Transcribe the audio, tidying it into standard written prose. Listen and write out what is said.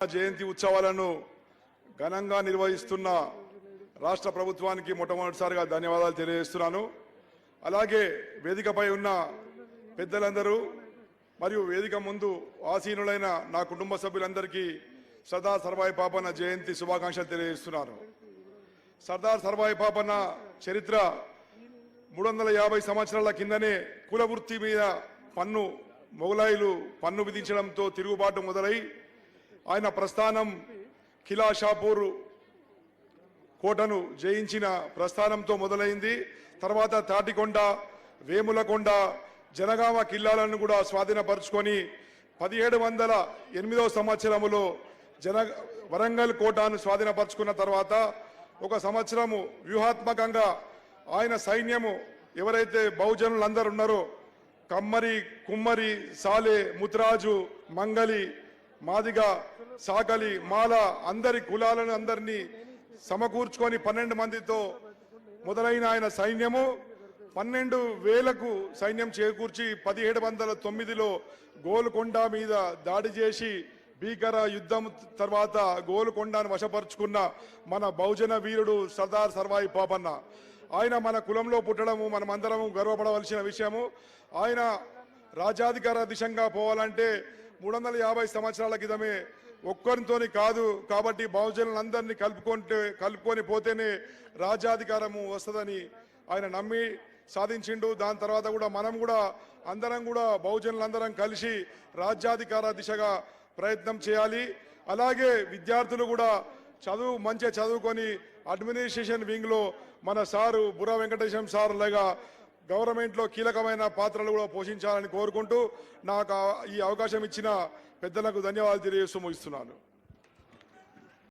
జయంతి ఉత్సవాలను ఘనంగా నిర్వహిస్తున్న రాష్ట్ర ప్రభుత్వానికి మొట్టమొదటిసారిగా ధన్యవాదాలు తెలియజేస్తున్నాను. అలాగే వేదికపై ఉన్న పెద్దలందరూ మరియు వేదిక ముందు ఆసీనులైన నా కుటుంబ సభ్యులందరికీ సర్దార్ సర్వాయి పాపన్న జయంతి శుభాకాంక్షలు తెలియజేస్తున్నాను. సర్దార్ సర్వాయి పాపన్న చరిత్ర 350 సంవత్సరాల కిందనే కుల వృత్తి మీద మొగలాయిలు పన్ను విధించడంతో తిరుగుబాటు మొదలై ఆయన ప్రస్థానం కిలా షాపూర్ కోటను జయించిన ప్రస్థానంతో మొదలైంది. తర్వాత తాటికొండ, వేములకొండ, జనగామ కిల్లాలను కూడా స్వాధీనపరుచుకొని 1708వ సంవత్సరములో వరంగల్ కోటను స్వాధీనపరుచుకున్న తర్వాత ఒక సంవత్సరము వ్యూహాత్మకంగా ఆయన సైన్యము ఎవరైతే బహుజనులందరూ ఉన్నారో కమ్మరి, కుమ్మరి, సాలే, ముత్రాజు, మంగలి, మాదిగ, సాకలి, మాల అందరి కులాలను అందరినీ సమకూర్చుకొని 12 మందితో మొదలైన ఆయన సైన్యము 12,000కు సైన్యం చేకూర్చి 1709లో గోల్కొండ మీద దాడి చేసి భీకర యుద్ధం తర్వాత గోల్కొండను వశపరుచుకున్న మన బహుజన వీరుడు సర్దార్ సర్వాయి పాపన్న. ఆయన మన కులంలో పుట్టడము మనమందరము గర్వపడవలసిన విషయము. ఆయన రాజ్యాధికార దిశగా పోవాలంటే 350 సంవత్సరాల క్రితమే ఒక్కరితోని కాదు. కాబట్టి బహుజనులందరినీ కలుపుకొని పోతేనే రాజ్యాధికారము వస్తుందని ఆయన నమ్మి సాధించిండు. దాని తర్వాత కూడా మనం కూడా అందరం కూడా బహుజనులందరం కలిసి రాజ్యాధికార దిశగా ప్రయత్నం చేయాలి. అలాగే విద్యార్థులు కూడా మంచిగా చదువుకొని అడ్మినిస్ట్రేషన్ వింగ్లో మన సారు బుర్రా వెంకటేశం సార్ లాగా గవర్నమెంట్లో కీలకమైన పాత్రలు కూడా పోషించాలని కోరుకుంటూ నాకు ఈ అవకాశం ఇచ్చిన పెద్దలకు ధన్యవాదాలు తెలియజేస్తూ ముగిస్తున్నాను.